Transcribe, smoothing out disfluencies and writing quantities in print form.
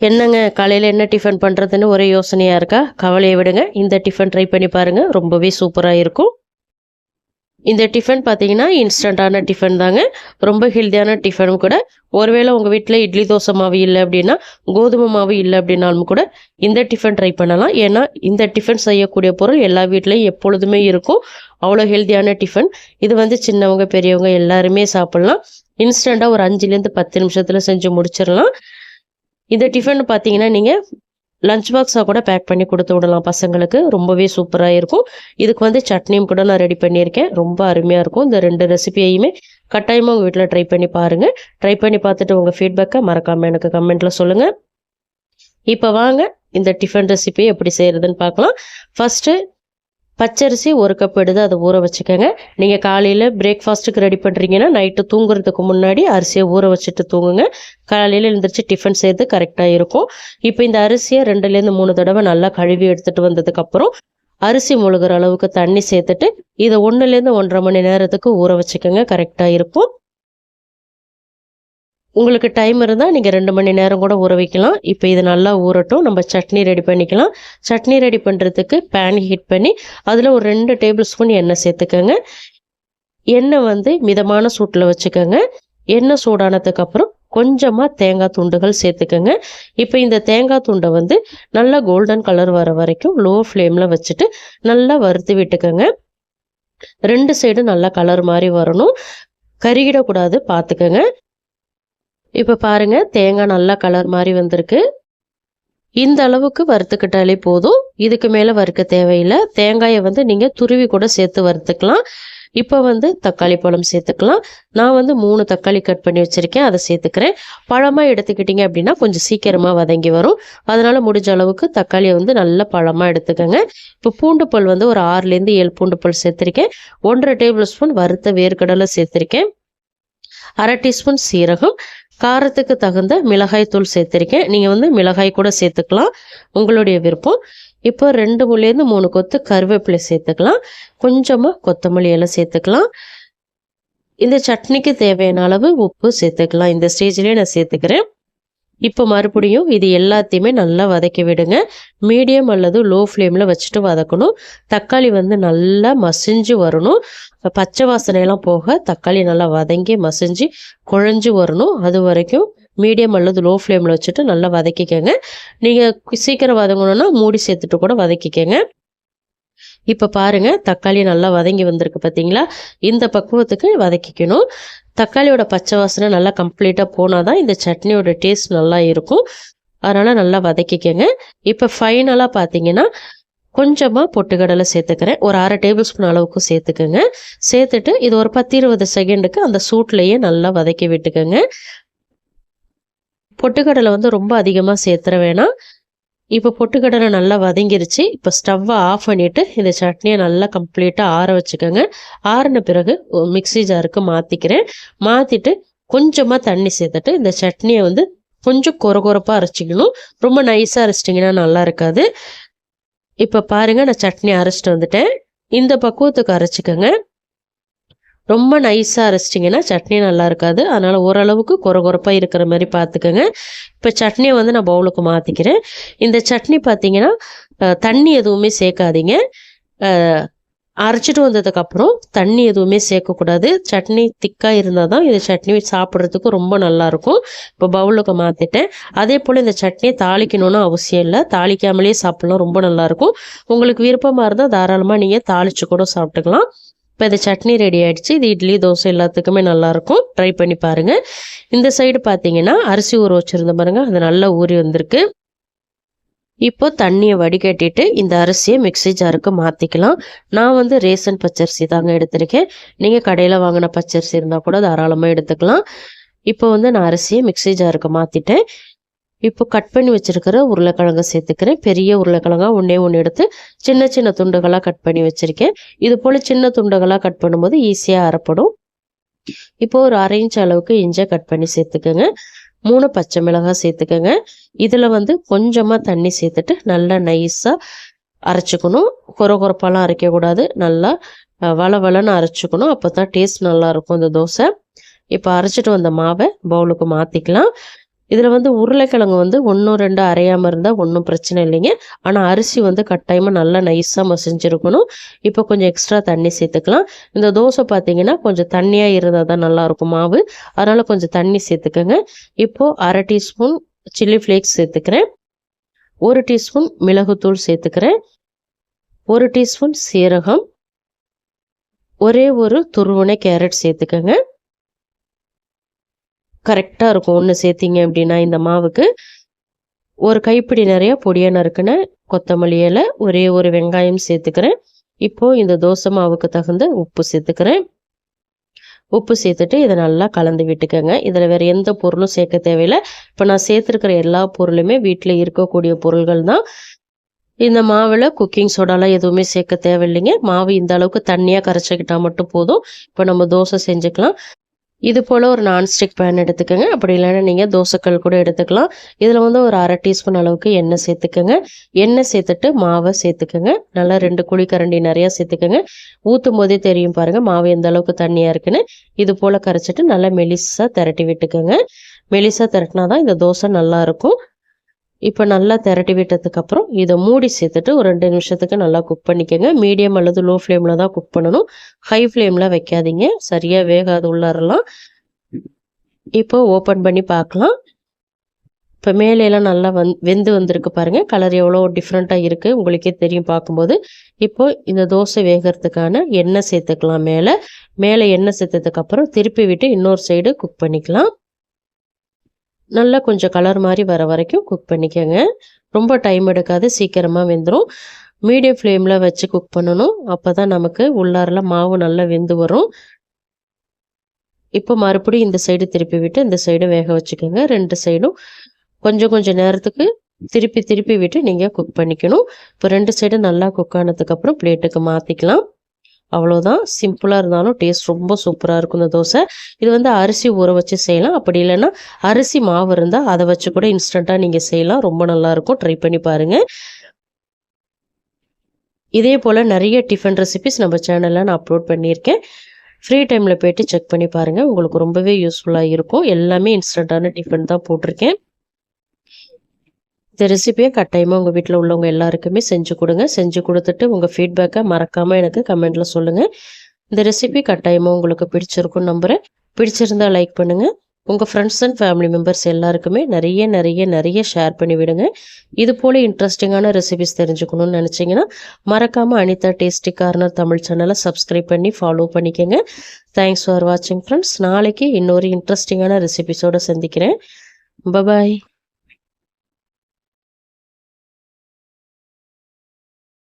என்னங்க காலையில் என்ன டிஃபன் பண்ணுறதுன்னு ஒரே யோசனையாக இருக்கா? கவலையை விடுங்க. இந்த டிஃபன் ட்ரை பண்ணி பாருங்கள். ரொம்பவே சூப்பராக இருக்கும். இந்த டிஃபன் பார்த்தீங்கன்னா இன்ஸ்டண்ட்டான டிஃபன் தாங்க. ரொம்ப ஹெல்த்தியான டிஃபனும் கூட. ஒருவேளை உங்கள் வீட்டில் இட்லி தோசை மாவு இல்லை அப்படின்னா, கோதுமை மாவு இல்லை அப்படின்னாலும் கூட இந்த டிஃபன் ட்ரை பண்ணலாம். ஏன்னா இந்த டிஃபன் செய்யக்கூடிய பொருள் எல்லா வீட்லேயும் எப்பொழுதுமே இருக்கும். அவ்வளோ ஹெல்த்தியான டிஃபன். இது வந்து சின்னவங்க பெரியவங்க எல்லாருமே சாப்பிட்லாம். இன்ஸ்டண்ட்டாக ஒரு 5லேருந்து 10 நிமிஷத்தில் செஞ்சு முடிச்சிடலாம். இந்த டிஃபன் பார்த்தீங்கன்னா நீங்கள் லஞ்ச் பாக்ஸாக கூட பேக் பண்ணி கொடுத்து விடலாம் பசங்களுக்கு. ரொம்பவே சூப்பராக இருக்கும். இதுக்கு வந்து சட்னியும் கூட நான் ரெடி பண்ணியிருக்கேன். ரொம்ப அருமையாக இருக்கும். இந்த 2 ரெசிபியையுமே கட்டாயமாக உங்கள் வீட்டில் ட்ரை பண்ணி பாருங்கள். ட்ரை பண்ணி பார்த்துட்டு உங்கள் ஃபீட்பேக்கை மறக்காமல் எனக்கு கமெண்ட்டில் சொல்லுங்கள். இப்போ வாங்க இந்த டிஃபன் ரெசிபியை எப்படி செய்கிறதுன்னு பார்க்கலாம். ஃபஸ்ட்டு பச்சரிசி 1 கப் எடுத்து அதை ஊற வச்சுக்கோங்க. நீங்கள் காலையில் பிரேக்ஃபாஸ்ட்டுக்கு ரெடி பண்ணுறீங்கன்னா நைட்டு தூங்குறதுக்கு முன்னாடி அரிசியை ஊற வச்சுட்டு தூங்குங்க. காலையில் எழுந்திரிச்சு டிஃபன் செய்து கரெக்டாக இருக்கும். இப்போ இந்த அரிசியை 2லேருந்து 3 தடவை நல்லா கழுவி எடுத்துகிட்டு வந்ததுக்கப்புறம் அரிசி முழுகிற அளவுக்கு தண்ணி சேர்த்துட்டு இதை 1லேருந்து 1.5 மணி நேரத்துக்கு ஊற வச்சுக்கோங்க. கரெக்டாக இருக்கும். உங்களுக்கு டைம் இருந்தால் நீங்கள் 2 மணி நேரம் கூட ஊற வைக்கலாம். இப்போ இது நல்லா ஊறட்டும். நம்ம சட்னி ரெடி பண்ணிக்கலாம். சட்னி ரெடி பண்ணுறதுக்கு பேன் ஹீட் பண்ணி அதில் ஒரு 2 டேபிள் ஸ்பூன் எண்ணெய் சேர்த்துக்கோங்க. எண்ணெய் வந்து மிதமான சூட்டில் வச்சுக்கோங்க. எண்ணெய் சூடானதுக்கப்புறம் கொஞ்சமாக தேங்காய் துண்டுகள் சேர்த்துக்கோங்க. இப்போ இந்த தேங்காய் துண்டை வந்து நல்லா கோல்டன் கலர் வர வரைக்கும் லோ ஃப்ளேமில் வச்சுட்டு நல்லா வறுத்து விட்டுக்கோங்க. 2 சைடும் நல்லா கலர் மாதிரி வரணும். கருகிடக்கூடாது, பார்த்துக்கோங்க. இப்போ பாருங்க, தேங்காய் நல்லா கலர் மாதிரி வந்திருக்கு. இந்த அளவுக்கு வறுத்துக்கிட்டாலே போதும். இதுக்கு மேலே வறுக்க தேவையில்லை. தேங்காயை வந்து நீங்கள் துருவி கூட சேர்த்து வறுத்துக்கலாம். இப்போ வந்து தக்காளி பழம் சேர்த்துக்கலாம். நான் வந்து 3 தக்காளி கட் பண்ணி வச்சுருக்கேன், அதை சேர்த்துக்கிறேன். பழமாக எடுத்துக்கிட்டிங்க அப்படின்னா கொஞ்சம் சீக்கிரமாக வதங்கி வரும். அதனால் முடிஞ்ச அளவுக்கு தக்காளியை வந்து நல்லா பழமாக எடுத்துக்கோங்க. இப்போ பூண்டு பல் வந்து ஒரு 6லேருந்து 7 பூண்டு பல் சேர்த்துருக்கேன். 1.5 டேபிள் ஸ்பூன் வறுத்த வேர்க்கடலை சேர்த்துருக்கேன். 1/2 டீஸ்பூன் சீரகம், காரத்துக்கு தகுந்த மிளகாய் தூள் சேர்த்துருக்கேன். நீங்கள் வந்து மிளகாய் கூட சேர்த்துக்கலாம், உங்களுடைய விருப்பம். இப்போ 2லேருந்து 3 கொத்து கருவேப்பிலை சேர்த்துக்கலாம். கொஞ்சமாக கொத்தமல்லி எல்லாம் சேர்த்துக்கலாம். இந்த சட்னிக்கு தேவையான அளவு உப்பு சேர்த்துக்கலாம். இந்த ஸ்டேஜ்லேயே நான் சேர்த்துக்கிறேன். இப்போ மறுபடியும் இது எல்லாத்தையுமே நல்லா வதக்கி விடுங்க. மீடியம் அல்லது லோ ஃப்ளேமில் வச்சுட்டு வதக்கணும். தக்காளி வந்து நல்லா மசிஞ்சு வரணும். பச்சை வாசனையெல்லாம் போக தக்காளி நல்லா வதங்கி மசிஞ்சு குழஞ்சி வரணும். அது வரைக்கும் மீடியம் அல்லது லோ ஃப்ளேமில் வச்சுட்டு நல்லா வதக்கிக்கங்க. நீங்கள் சீக்கிரம் வதங்கணுன்னா மூடி சேர்த்துட்டு கூட வதக்கிக்கங்க. இப்போ பாருங்கள், தக்காளி நல்லா வதங்கி வந்திருக்கு பார்த்தீங்களா? இந்த பக்குவத்துக்கு வதக்கிக்கணும். தக்காளியோட பச்சை வாசனை நல்லா கம்ப்ளீட்டாக போனால் தான் இந்த சட்னியோட டேஸ்ட் நல்லா இருக்கும். அதனால் நல்லா வதக்கிக்கங்க. இப்போ ஃபைனலாக பார்த்தீங்கன்னா கொஞ்சமாக பொட்டுக்கடலை சேர்த்துக்கிறேன். ஒரு 1/2 டேபிள் ஸ்பூன் அளவுக்கு சேர்த்துக்கோங்க. சேர்த்துட்டு இது ஒரு 10-20 செகண்டுக்கு அந்த சூட்லேயே நல்லா வதக்கி விட்டுக்கோங்க. பொட்டுக்கடலை வந்து ரொம்ப அதிகமாக சேர்த்துற வேணாம். இப்போ பொட்டுக்கடலை நல்லா வதங்கிருச்சு. இப்போ ஸ்டவ்வை ஆஃப் பண்ணிவிட்டு இந்த சட்னியை நல்லா கம்ப்ளீட்டாக ஆற வச்சுக்கோங்க. ஆறின பிறகு மிக்ஸி ஜாருக்கு மாற்றிக்கிறேன். மாற்றிட்டு கொஞ்சமாக தண்ணி சேர்த்துட்டு இந்த சட்னியை வந்து கொஞ்சம் கொரகொரப்பாக அரைச்சிக்கணும். ரொம்ப நைஸாக அரைச்சிட்டிங்கன்னா நல்லா இருக்காது. இப்போ பாருங்கள், நான் சட்னி அரைச்சிட்டு வந்துட்டேன். இந்த பக்குவத்துக்கு அரைச்சிக்கோங்க. ரொம்ப நைஸாக அரைச்சிட்டிங்கன்னா சட்னி நல்லா இருக்காது. அதனால் ஓரளவுக்கு கொரகொரப்பாக இருக்கிற மாதிரி பார்த்துக்கோங்க. இப்போ சட்னியை வந்து நான் பவுலுக்கு மாற்றிக்கிறேன். இந்த சட்னி பார்த்தீங்கன்னா தண்ணி எதுவுமே சேர்க்காதீங்க. அரைச்சிட்டு வந்ததுக்கப்புறம் தண்ணி எதுவுமே சேர்க்கக்கூடாது. சட்னி திக்காக இருந்தால் தான் இந்த சட்னி சாப்பிட்றதுக்கு ரொம்ப நல்லாயிருக்கும். இப்போ பவுலுக்கு மாற்றிட்டேன். அதே போல் இந்த சட்னியை தாளிக்கணும்னு அவசியம் இல்லை. தாளிக்காமலே சாப்பிட்லாம், ரொம்ப நல்லாயிருக்கும். உங்களுக்கு விருப்பமாக இருந்தால் தாராளமாக நீங்கள் தாளித்து கூட சாப்பிட்டுக்கலாம். இப்போ இந்த சட்னி ரெடி ஆகிடுச்சு. இது இட்லி தோசை எல்லாத்துக்குமே நல்லாயிருக்கும். ட்ரை பண்ணி பாருங்கள். இந்த சைடு பார்த்தீங்கன்னா அரிசி ஊற வச்சுருந்த பாருங்கள், அது நல்லா ஊறி வந்திருக்கு. இப்போ தண்ணியை வடிகட்டிட்டு இந்த அரிசியை மிக்ஸி ஜாருக்கு மாற்றிக்கலாம். நான் வந்து ரேஷன் பச்சரிசி தாங்க எடுத்திருக்கேன். நீங்கள் கடையில் வாங்கின பச்சரிசி இருந்தால் கூட தாராளமாக எடுத்துக்கலாம். இப்போ வந்து நான் அரிசியை மிக்ஸி ஜாருக்கு மாற்றிட்டேன். இப்போ கட் பண்ணி வச்சுருக்கிற உருளைக்கிழங்கு சேர்த்துக்கிறேன். பெரிய உருளைக்கிழங்கா ஒன்று எடுத்து சின்ன சின்ன துண்டுகளாக கட் பண்ணி வச்சுருக்கேன். இது போல் சின்ன துண்டுகளாக கட் பண்ணும்போது ஈஸியாக அரைப்படும். இப்போ ஒரு 1/2 இன்ச் அளவுக்கு இஞ்சியை கட் பண்ணி சேர்த்துக்கோங்க. 3 பச்சை மிளகாய் சேர்த்துக்கோங்க. இதில் வந்து கொஞ்சமாக தண்ணி சேர்த்துட்டு நல்லா நைஸாக அரைச்சிக்கணும். கொரகொரப்பாலாம் அரைக்கக்கூடாது. நல்லா வளவளன்னு அரைச்சிக்கணும். அப்போ தான் டேஸ்ட் நல்லாயிருக்கும் இந்த தோசை. இப்போ அரைச்சிட்டு வந்த மாவை பவுலுக்கு மாற்றிக்கலாம். இதில் வந்து உருளைக்கிழங்கு வந்து 1 2 அரையாமல் இருந்தால் ஒன்றும் பிரச்சனை இல்லைங்க. ஆனால் அரிசி வந்து கட்டாயமாக நல்லா நைஸாக மசிஞ்சிருக்கணும். இப்போ கொஞ்சம் எக்ஸ்ட்ரா தண்ணி சேர்த்துக்கலாம். இந்த தோசை பார்த்தீங்கன்னா கொஞ்சம் தண்ணியாக இருந்தால் தான் நல்லாயிருக்கும் மாவு. அதனால் கொஞ்சம் தண்ணி சேர்த்துக்கோங்க. இப்போது 1/2 டீஸ்பூன் சில்லி ஃப்ளேக்ஸ் சேர்த்துக்கிறேன். 1 டீஸ்பூன் மிளகுத்தூள் சேர்த்துக்கிறேன். 1 டீஸ்பூன் சீரகம், ஒரே ஒரு துருவன கேரட் சேர்த்துக்கோங்க. கரெக்டாக இருக்கும் ஒன்று சேர்த்திங்க அப்படின்னா இந்த மாவுக்கு. ஒரு கைப்பிடி நிறைய பொடியாக நறுக்குன கொத்தமல்லி இலை, ஒரே ஒரு வெங்காயம் சேர்த்துக்கிறேன். இப்போது இந்த தோசை மாவுக்கு தகுந்த உப்பு சேர்த்துக்கிறேன். உப்பு சேர்த்துட்டு இதை நல்லா கலந்து விட்டுக்கோங்க. இதில் வேறு எந்த பொருளும் சேர்க்க தேவையில்லை. இப்போ நான் சேர்த்துருக்கிற எல்லா பொருளுமே வீட்டில் இருக்கக்கூடிய பொருள்கள் தான். இந்த மாவில் குக்கிங் சோடாலாம் எதுவுமே சேர்க்க தேவையில்லைங்க. மாவு இந்த அளவுக்கு தண்ணியாக கரைச்சிக்கிட்டால் மட்டும் போதும். இப்போ நம்ம தோசை செஞ்சுக்கலாம். இது போல் ஒரு நான்ஸ்டிக் பேன் எடுத்துக்கோங்க. அப்படி இல்லைன்னா நீங்கள் தோசைக்கல் கூட எடுத்துக்கலாம். இதில் வந்து ஒரு 1/2 டீஸ்பூன் அளவுக்கு எண்ணெய் சேர்த்துக்கோங்க. எண்ணெய் சேர்த்துட்டு மாவை சேர்த்துக்கோங்க. நல்லா 2 குழிக்கரண்டி நிறையா சேர்த்துக்கோங்க. ஊற்றும் போதே தெரியும் பாருங்கள் மாவு எந்த அளவுக்கு தண்ணியாக இருக்குன்னு. இது போல் கரைச்சிட்டு நல்லா மெலிசாக திரட்டி விட்டுக்கோங்க. மெலிசாக திரட்டினா தான் இந்த தோசை நல்லாயிருக்கும். இப்போ நல்லா திரட்டி விட்டதுக்கப்புறம் இதை மூடி சேர்த்துட்டு ஒரு 2 நிமிஷத்துக்கு நல்லா குக் பண்ணிக்கோங்க. மீடியம் அல்லது லோ ஃப்ளேமில் தான் குக் பண்ணணும். ஹை ஃப்ளேமில் வைக்காதீங்க, சரியாக வேகாது உள்ளாரெல்லாம். இப்போ ஓப்பன் பண்ணி பார்க்கலாம். இப்போ மேலையெல்லாம் நல்லா வெந்து வந்திருக்கு பாருங்கள். கலர் எவ்வளோ டிஃப்ரெண்ட்டாக இருக்குது உங்களுக்கே தெரியும் பார்க்கும்போது. இப்போ இந்த தோசை வேகிறதுக்கான எண்ணெய் சேர்த்துக்கலாம். மேலே எண்ணெய் சேர்த்ததுக்கப்புறம் திருப்பி விட்டு இன்னொரு சைடு குக் பண்ணிக்கலாம். நல்லா கொஞ்சம் கலர் மாதிரி வர வரைக்கும் குக் பண்ணிக்கோங்க. ரொம்ப டைம் எடுக்காது, சீக்கிரமாக வெந்துடும். மீடியம் ஃப்ளேமில் வச்சு குக் பண்ணணும். அப்போ தான் நமக்கு உள்ளாரில் மாவு நல்லா வெந்து வரும். இப்போ மறுபடியும் இந்த சைடு திருப்பி விட்டு இந்த சைடு வேக வச்சுக்கோங்க. 2 சைடும் கொஞ்சம் நேரத்துக்கு திருப்பி விட்டு நீங்கள் குக் பண்ணிக்கணும். இப்போ 2 சைடும் நல்லா குக் ஆனதுக்கப்புறம் பிளேட்டுக்கு மாற்றிக்கலாம். அவ்வளோதான். சிம்பிளாக இருந்தாலும் டேஸ்ட் ரொம்ப சூப்பராக இருக்கும் இந்த தோசை. இது வந்து அரிசி ஊற வச்சு செய்யலாம். அப்படி இல்லைன்னா அரிசி மாவு இருந்தால் அதை வச்சு கூட இன்ஸ்டண்ட்டாக நீங்கள் செய்யலாம். ரொம்ப நல்லாயிருக்கும். ட்ரை பண்ணி பாருங்கள். இதே போல் நிறைய டிஃபன் ரெசிபிஸ் நம்ம சேனலில் நான் அப்லோட் பண்ணியிருக்கேன். ஃப்ரீ டைமில் போய்ட்டு செக் பண்ணி பாருங்கள். உங்களுக்கு ரொம்பவே யூஸ்ஃபுல்லாக இருக்கும். எல்லாமே இன்ஸ்டண்ட்டான டிஃபன் தான் போட்டிருக்கேன். இந்த ரெசிபியை கட்டாயமாக உங்கள் வீட்டில் உள்ளவங்க எல்லாருக்குமே செஞ்சு கொடுங்க. செஞ்சு கொடுத்துட்டு உங்கள் ஃபீட்பேக்கை மறக்காமல் எனக்கு கமெண்ட்டில் சொல்லுங்கள். இந்த ரெசிபி கட்டாயமாக உங்களுக்கு பிடிச்சிருக்குன்னு நம்புகிறேன். பிடிச்சிருந்தால் லைக் பண்ணுங்கள். உங்கள் ஃப்ரெண்ட்ஸ் அண்ட் ஃபேமிலி மெம்பர்ஸ் எல்லாருக்குமே நிறைய ஷேர் பண்ணி விடுங்க. இது போல் இன்ட்ரெஸ்டிங்கான ரெசிபிஸ் தெரிஞ்சுக்கணும்னு நினச்சிங்கன்னா மறக்காமல் அனிதா டேஸ்டி கார்னர் தமிழ் சேனலை சப்ஸ்கிரைப் பண்ணி ஃபாலோ பண்ணிக்கோங்க. தேங்க்ஸ் ஃபார் வாட்சிங் ஃப்ரெண்ட்ஸ். நாளைக்கு இன்னொரு இன்ட்ரெஸ்டிங்கான ரெசிபிஸோடு சந்திக்கிறேன். பபாய்.